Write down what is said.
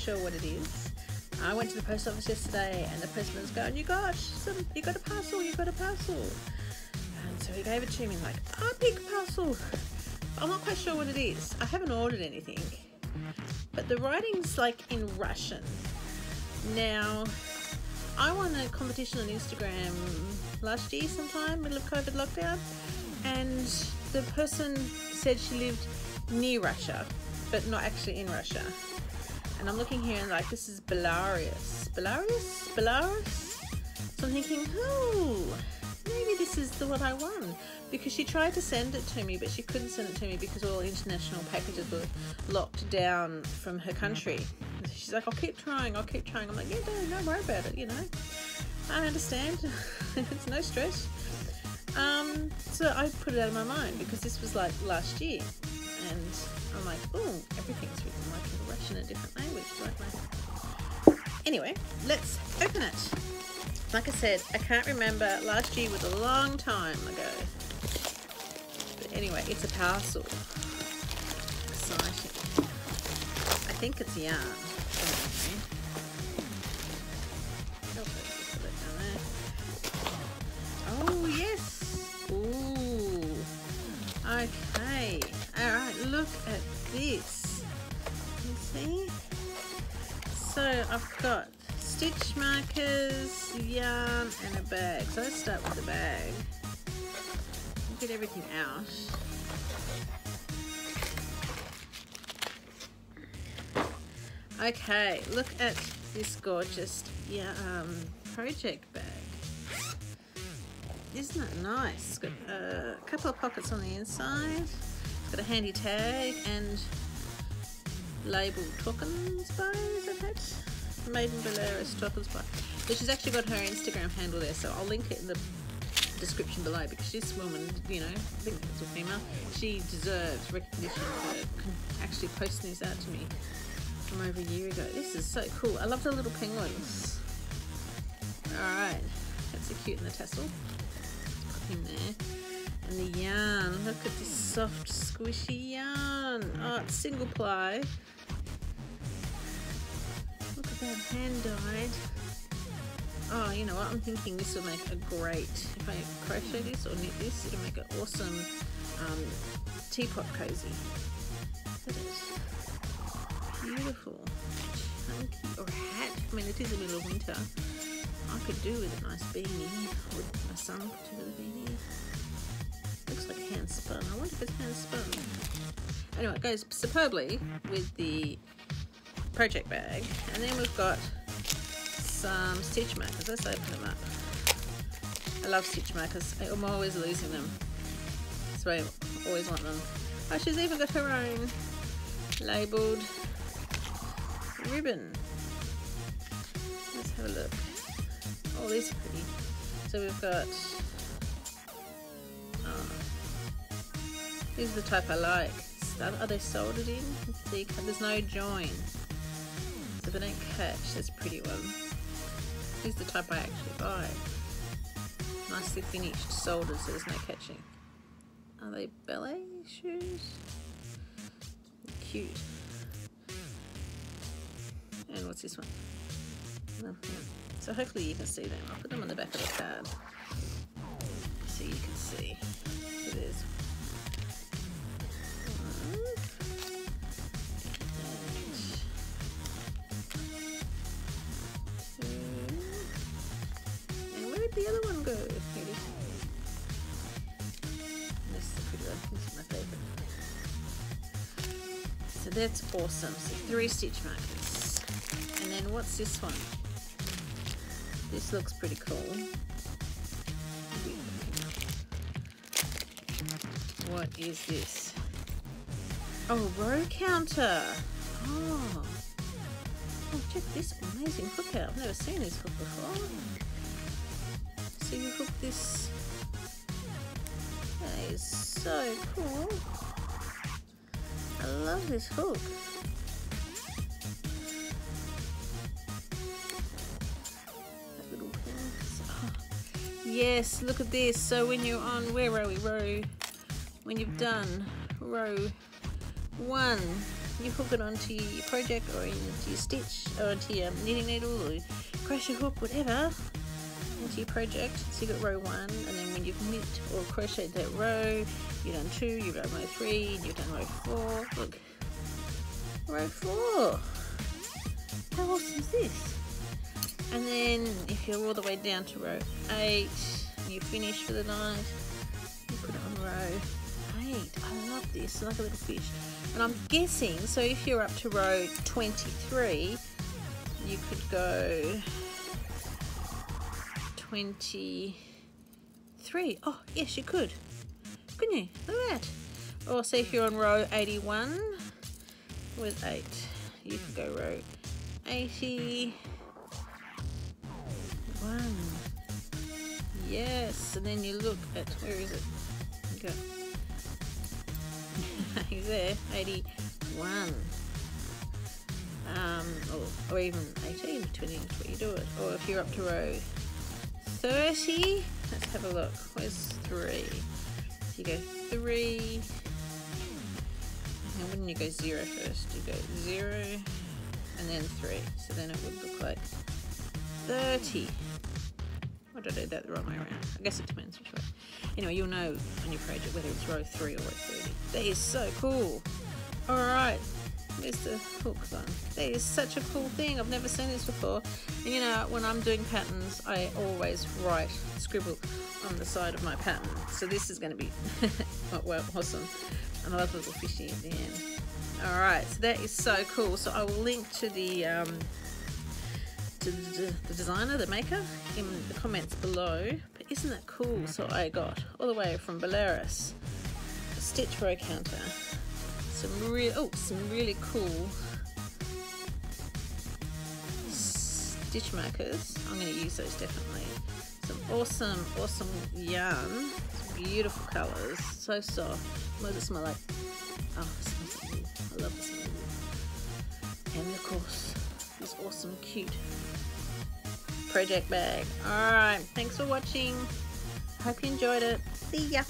sure what it is. I went to the post office yesterday and the postman's going, you got a parcel, you got a parcel. And so he gave it to me like, a big parcel. I'm not quite sure what it is. I haven't ordered anything, but the writing's like in Russian. Now, I won a competition on Instagram last year sometime, middle of COVID lockdown, and the person said she lived near Russia, but not actually in Russia. And I'm looking here and like, this is Belarus. So I'm thinking, oh, maybe this is the what I won. Because she tried to send it to me, but she couldn't send it to me because all international packages were locked down from her country. She's like, I'll keep trying. I'm like, yeah, don't worry about it, you know. I understand. It's no stress. So I put it out of my mind because this was like last year. And I'm like, oh, everything's written like in Russian, a different language, don't I? Anyway, let's open it. Like I said, I can't remember. Last year was a long time ago. But anyway, it's a parcel. Exciting. I think it's yarn. Oh, yes. Ooh. Okay. Alright, look at this. You see? So I've got stitch markers, yarn, and a bag. So let's start with the bag. Get everything out. Okay, look at this gorgeous project bag. Isn't it nice? It's got a couple of pockets on the inside. It's got a handy tag and labelled tokens by, is that it? Made in Belarus tokens by. But she's actually got her Instagram handle there, so I'll link it in the description below because this woman, you know, I think it's a female, she deserves recognition for actually posting this out to me from over a year ago. This is so cool. I love the little penguins. Alright, that's so cute in the tassel. Him there. And the yarn, look at this soft squishy yarn. Oh, it's single ply. Look at that, hand dyed. Oh, you know what, I'm thinking this will make a great, if I crochet this or knit this, it'll make an awesome teapot cozy. Look at it. Beautiful. Chunky. Or a hat. I mean, it is the middle of winter. I could do with a nice beanie, with my son put together beanie. Looks like hand spun. I wonder if it's hand spun. Anyway, it goes superbly with the project bag. And then we've got some stitch markers. Let's open them up. I love stitch markers. I'm always losing them. That's why I always want them. Oh, she's even got her own labelled ribbon. Let's have a look. Oh, these are pretty. So we've got, these are the type I like. Are they soldered in? See, there's no join. So they don't catch. That's a pretty one. These are the type I actually buy. Nicely finished, soldered, so there's no catching. Are they ballet shoes? Cute. And what's this one? Nothing. So hopefully you can see them. I'll put them on the back of the card so you can see. So there's one. And two. And where did the other one go? Here it is. This is a pretty one. This is my favourite. So that's awesome. So 3 stitch markers. And then what's this one? This looks pretty cool. What is this? Oh, row counter. Oh, check this amazing hook out. I've never seen this hook before. So you hook this. That is so cool. I love this hook. Yes, look at this. So when you're on, where are we? When you've done row 1, you hook it onto your project or into your stitch or onto your knitting needle or crochet hook, whatever, into your project. So you got row 1, and then when you've knit or crocheted that row, you've done 2, you've done row 3, and you've done row 4. Look, row 4. How awesome is this? And then if you're all the way down to row 8, and you finish for the night, you put it on row 8. I love this, like a little fish. And I'm guessing, so if you're up to row 23, you could go 23. Oh, yes, you could. Couldn't you? Look at that. Or say if you're on row 81 with 8, you could go row 81. Yes, and then you look at, where is it? Go. He's there, 81. Or even 18, depending on where you do it. Or if you're up to row 30, let's have a look. Where's 3? So you go 3. And wouldn't you go 0 first? You go 0 and then 3. So then it would look like 30. Or did I do that the wrong way around? I guess it depends which way. Anyway, you'll know on your project whether it's row 3 or row 30. That is so cool. Alright, where's the hook one? That is such a cool thing. I've never seen this before. And you know, when I'm doing patterns, I always scribble on the side of my pattern. So this is going to be well, awesome. And I love the little fishy at the end. Alright, so that is so cool. So I will link to the designer, the maker, in the comments below. But isn't that cool? So I got all the way from Belarus a stitch row counter, some really cool stitch markers. I'm going to use those definitely. Some awesome yarn, some beautiful colours, so soft. What does it smell like? Oh, it smells like wool. I love the smell of wool. And of course, this awesome, cute project bag. Alright, thanks for watching. Hope you enjoyed it. See ya.